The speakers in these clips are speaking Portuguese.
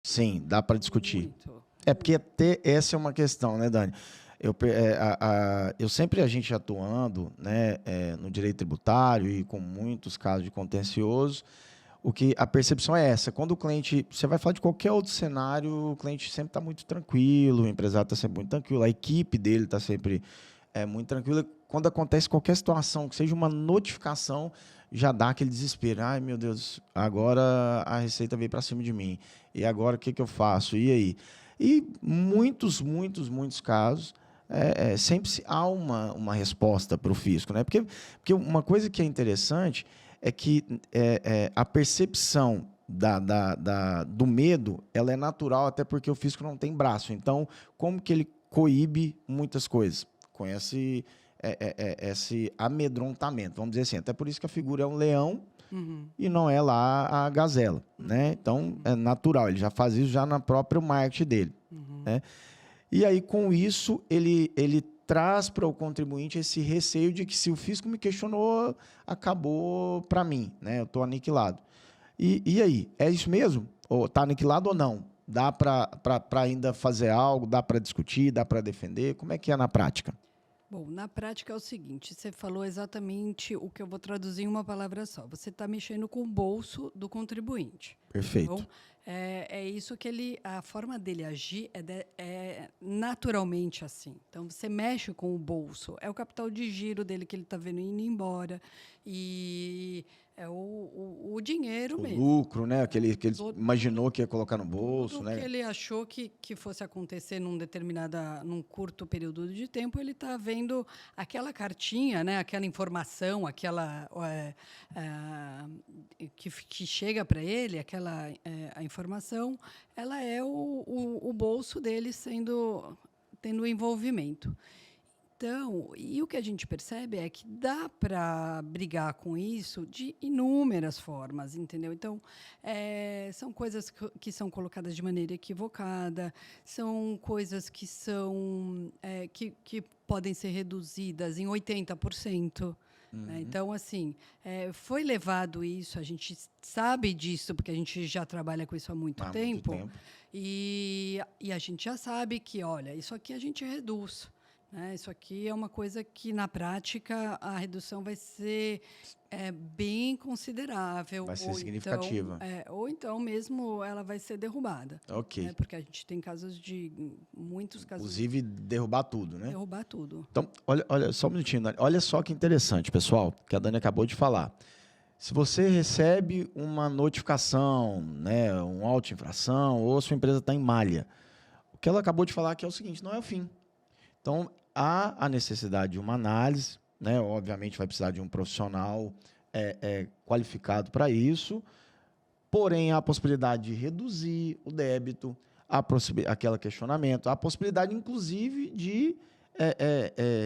Sim, dá para discutir. Muito. É porque até essa é uma questão, né, Dani? Eu sempre, a gente atuando, né, no direito tributário e com muitos casos de contencioso, a percepção é essa. Quando o cliente, você vai falar de qualquer outro cenário, o cliente sempre está muito tranquilo, o empresário está sempre muito tranquilo, a equipe dele está sempre muito tranquila. Quando acontece qualquer situação, que seja uma notificação, já dá aquele desespero. Ai, meu Deus, agora a Receita veio para cima de mim. E agora o que eu faço? E aí? E muitos casos, sempre há uma resposta para o fisco. Né? Porque uma coisa que é interessante é que a percepção do medo, ela é natural, até porque o fisco não tem braço. Então, como que ele coíbe muitas coisas? Com esse amedrontamento, vamos dizer assim. Até por isso que a figura é um leão Uhum. e não é lá a gazela. Né? Então, é natural, ele já faz isso já no próprio marketing dele. Uhum. Né? E aí, com isso, ele traz para o contribuinte esse receio de que se o fisco me questionou, acabou para mim, né? Eu estou aniquilado. E aí, é isso mesmo? Ou está aniquilado ou não? Dá para ainda fazer algo? Dá para discutir? Dá para defender? Como é que é na prática? Bom, na prática é o seguinte, você falou exatamente o que eu vou traduzir em uma palavra só. Você está mexendo com o bolso do contribuinte. Então, Perfeito. é isso que a forma dele agir é naturalmente assim. Então, você mexe com o bolso, é o capital de giro dele que ele está vendo indo embora e é o dinheiro O mesmo. lucro, né? Que ele Tudo, imaginou que ia colocar no bolso, tudo que né? ele achou que fosse acontecer num curto período de tempo, ele está vendo aquela cartinha, né, aquela informação, aquela que chega para ele, a informação, ela é o bolso dele tendo envolvimento. Então, e o que a gente percebe é que dá para brigar com isso de inúmeras formas, entendeu? Então, são coisas que são colocadas de maneira equivocada, são coisas que que podem ser reduzidas em 80%. Né? Uhum. Então, assim, foi levado isso, a gente sabe disso, porque a gente já trabalha com isso há muito Há muito tempo, tempo. e a gente já sabe que, olha, isso aqui a gente reduz. Né? Isso aqui é uma coisa que, na prática, a redução vai ser bem considerável, Vai ser significativa. ou então mesmo ela vai ser derrubada. Né? Ok. Porque a gente tem muitos casos Inclusive, derrubar tudo, de né? derrubar tudo. Então, olha só um minutinho, Dani. Olha só que interessante, pessoal, que a Dani acabou de falar. Se você recebe uma notificação, né, um auto-infração, ou sua empresa está em malha, o que ela acabou de falar aqui é o seguinte, não é o fim. Então, há a necessidade de uma análise, né? Obviamente vai precisar de um profissional qualificado para isso, porém há a possibilidade de reduzir o débito, aquele questionamento, há a possibilidade, inclusive, de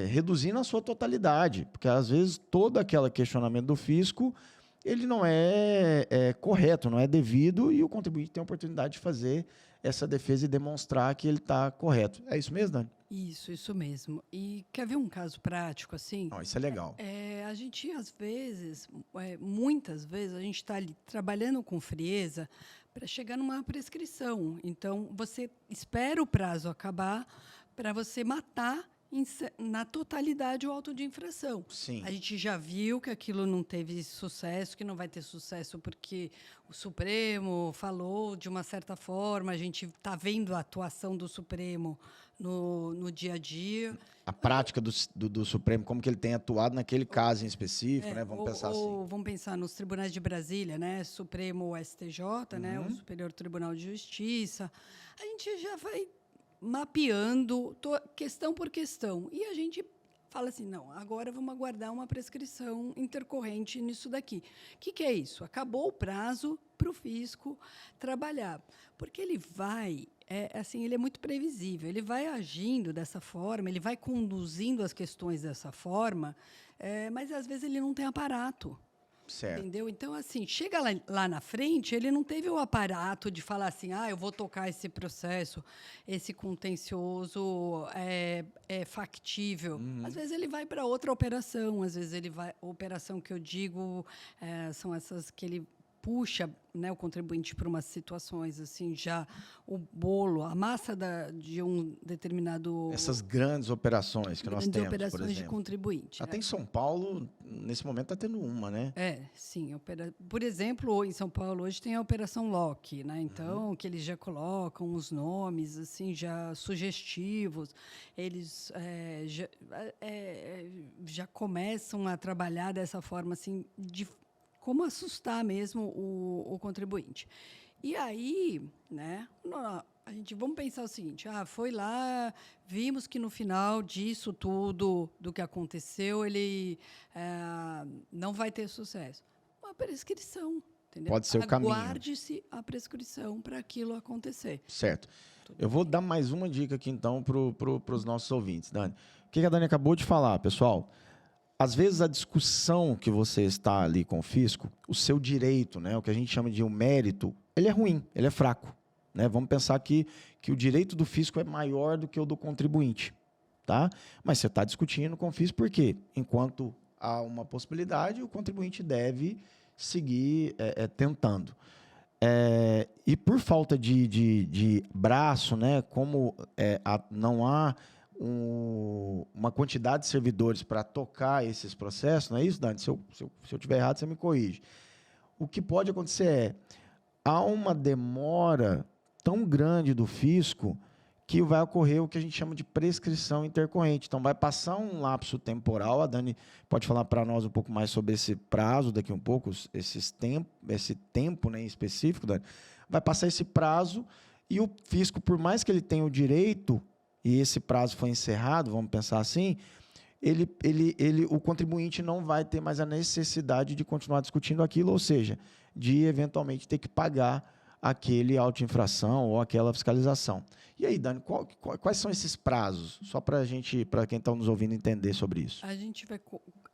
reduzir na sua totalidade, porque às vezes todo aquele questionamento do fisco ele não é correto, não é devido, e o contribuinte tem a oportunidade de fazer essa defesa e demonstrar que ele está correto. É isso mesmo, Dani? Isso mesmo. E quer ver um caso prático assim? Não, isso é legal. A gente, às vezes, muitas vezes, a gente está ali trabalhando com frieza para chegar numa prescrição. Então, você espera o prazo acabar para você matar na totalidade o auto de infração. Sim. A gente já viu que aquilo não teve sucesso, que não vai ter sucesso porque o Supremo falou de uma certa forma, a gente está vendo a atuação do Supremo no dia a dia. A prática do Supremo, como que ele tem atuado naquele caso em específico, né? Vamos pensar assim. Vamos pensar nos tribunais de Brasília, né? Supremo STJ, né? O Superior Tribunal de Justiça. A gente já vai mapeando questão por questão. E a gente fala assim, não, agora vamos aguardar uma prescrição intercorrente nisso daqui. O que é isso? Acabou o prazo para o fisco trabalhar. Porque ele vai, assim, ele é muito previsível, ele vai agindo dessa forma, ele vai conduzindo as questões dessa forma, mas às vezes ele não tem aparato. Certo. Entendeu? Então, assim, chega lá na frente, ele não teve o aparato de falar assim, eu vou tocar esse processo, esse contencioso é factível. Às vezes ele vai para outra operação, às vezes ele vai... Operação que eu digo são essas que ele puxa, né, o contribuinte para umas situações assim, já o bolo, a massa de um determinado Essas grandes operações que nós grandes temos, por operações de exemplo. contribuinte, Até né? em São Paulo, nesse momento, está tendo uma, né? Sim. Por exemplo, em São Paulo hoje tem a Operação Lock, né? Então, que eles já colocam os nomes assim já sugestivos, eles já começam a trabalhar dessa forma assim de como assustar mesmo o contribuinte. E aí, né? Vamos pensar o seguinte: foi lá, vimos que no final disso tudo, do que aconteceu, ele não vai ter sucesso. Uma prescrição, entendeu? Pode ser o caminho. Aguarde-se a prescrição para aquilo acontecer. Certo. Tudo Eu vou bem. dar mais uma dica aqui, então, para os nossos ouvintes, Dani. O que a Dani acabou de falar, pessoal? Às vezes a discussão que você está ali com o fisco, o seu direito, né, o que a gente chama de um mérito, ele é ruim, ele é fraco. Né? Vamos pensar que o direito do fisco é maior do que o do contribuinte. Tá? Mas você está discutindo com o fisco por quê? Enquanto há uma possibilidade, o contribuinte deve seguir tentando. E por falta de braço, né, como não há uma quantidade de servidores para tocar esses processos, não é isso, Dani? Se eu estiver errado, você me corrige. O que pode acontecer há uma demora tão grande do fisco que vai ocorrer o que a gente chama de prescrição intercorrente. Então, vai passar um lapso temporal. A Dani pode falar para nós um pouco mais sobre esse prazo daqui um pouco, esse tempo, né, em específico, Dani. Vai passar esse prazo e o fisco, por mais que ele tenha o direito, e esse prazo foi encerrado, vamos pensar assim, o contribuinte não vai ter mais a necessidade de continuar discutindo aquilo, ou seja, de eventualmente ter que pagar aquele auto-infração ou aquela fiscalização. E aí, Dani, quais são esses prazos? Só para quem está nos ouvindo entender sobre isso. A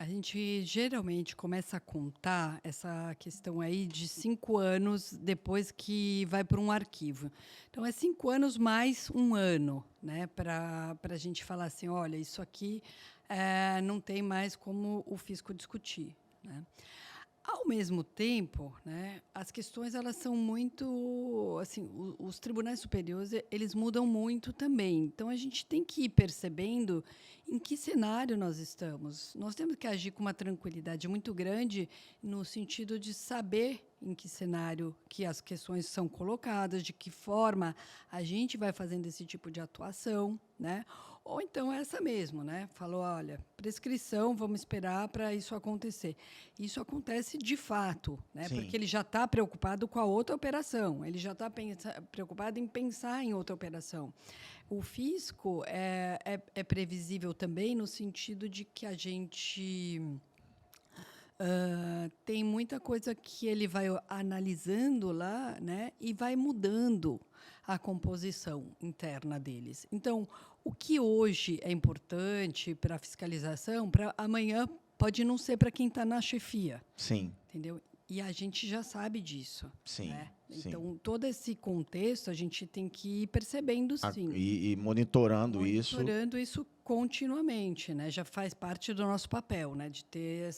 gente geralmente começa a contar essa questão aí de 5 anos depois que vai para um arquivo. Então, é 5 anos mais um ano, né? Para a gente falar assim, olha, isso aqui não tem mais como o fisco discutir, né? Ao mesmo tempo, né, as questões elas são muito, assim, os tribunais superiores eles mudam muito também. Então a gente tem que ir percebendo em que cenário nós estamos. Nós temos que agir com uma tranquilidade muito grande no sentido de saber em que cenário que as questões são colocadas, de que forma a gente vai fazendo esse tipo de atuação, né? Ou então essa mesmo, né? Falou, olha, prescrição, vamos esperar para isso acontecer. Isso acontece de fato, né? Sim. Porque ele já está preocupado com a outra operação, ele já está preocupado em pensar em outra operação. O fisco é previsível também no sentido de que a gente tem muita coisa que ele vai analisando lá, né, e vai mudando a composição interna deles. Então, o que hoje é importante para a fiscalização, para amanhã pode não ser para quem está na chefia. Sim. Entendeu? E a gente já sabe disso. Sim, Né? sim. Então, todo esse contexto a gente tem que ir percebendo, sim. E monitorando isso. Monitorando isso continuamente, né? Já faz parte do nosso papel, né? De ter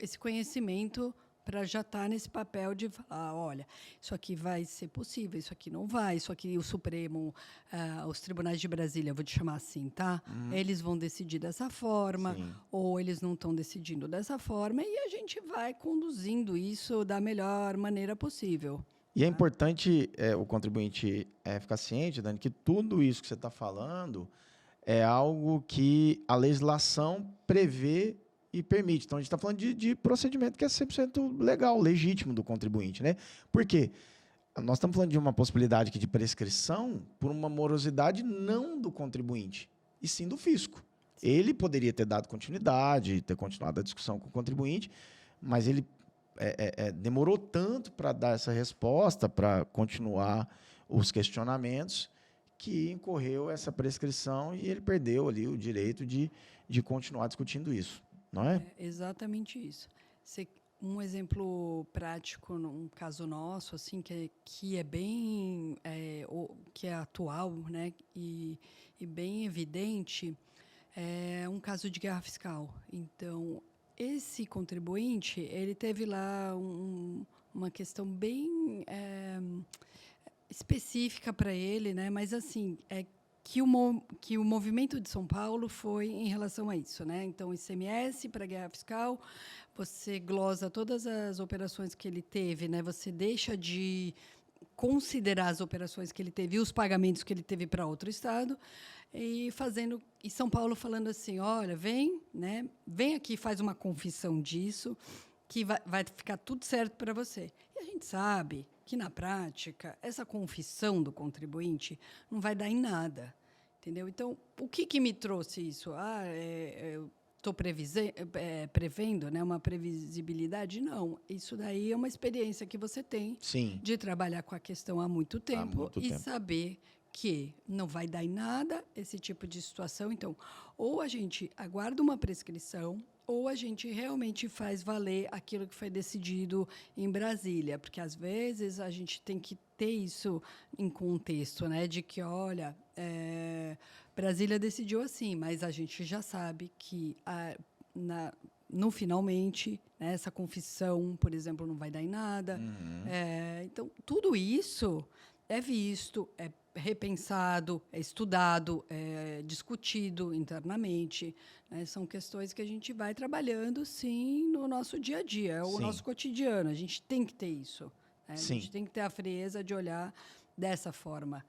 esse conhecimento para já estar nesse papel de falar, olha, isso aqui vai ser possível, isso aqui não vai, isso aqui o Supremo, os tribunais de Brasília, vou te chamar assim, tá? Eles vão decidir dessa forma, Sim. ou eles não estão decidindo dessa forma, e a gente vai conduzindo isso da melhor maneira possível. E é importante o contribuinte ficar ciente, Dani, que tudo isso que você está falando é algo que a legislação prevê e permite. Então, a gente está falando de procedimento que é 100% legal, legítimo do contribuinte. Né? Por quê? Nós estamos falando de uma possibilidade aqui de prescrição por uma morosidade não do contribuinte, e sim do fisco. Ele poderia ter dado continuidade, ter continuado a discussão com o contribuinte, mas ele demorou tanto para dar essa resposta, para continuar os questionamentos, que incorreu essa prescrição e ele perdeu ali o direito de continuar discutindo isso, não é? É exatamente isso. Um exemplo prático, num caso nosso, assim, que é bem, que é atual, né, e bem evidente, é um caso de guerra fiscal. Então, esse contribuinte, ele teve lá uma questão bem específica para ele, né? Mas assim, que o movimento de São Paulo foi em relação a isso, né? Então, ICMS para guerra fiscal, você glosa todas as operações que ele teve, né? Você deixa de considerar as operações que ele teve e os pagamentos que ele teve para outro estado, e São Paulo falando assim, olha, vem aqui, faz uma confissão disso, que vai ficar tudo certo para você. E a gente sabe que, na prática, essa confissão do contribuinte não vai dar em nada, entendeu? Então, o que me trouxe isso? Eu estou prevendo, né, uma previsibilidade? Não. Isso daí é uma experiência que você tem Sim. de trabalhar com a questão há muito tempo muito e tempo. saber que não vai dar em nada esse tipo de situação. Então, ou a gente aguarda uma prescrição, ou a gente realmente faz valer aquilo que foi decidido em Brasília, porque às vezes a gente tem que ter isso em contexto, né? De que, olha, Brasília decidiu assim, mas a gente já sabe que no finalmente, né, essa confissão, por exemplo, não vai dar em nada. Então, tudo isso é visto, é repensado, é estudado, é discutido internamente, né? São questões que a gente vai trabalhando, sim, no nosso dia a dia, é o Sim. nosso cotidiano. A gente tem que ter isso, né? A Sim. gente tem que ter a frieza de olhar dessa forma.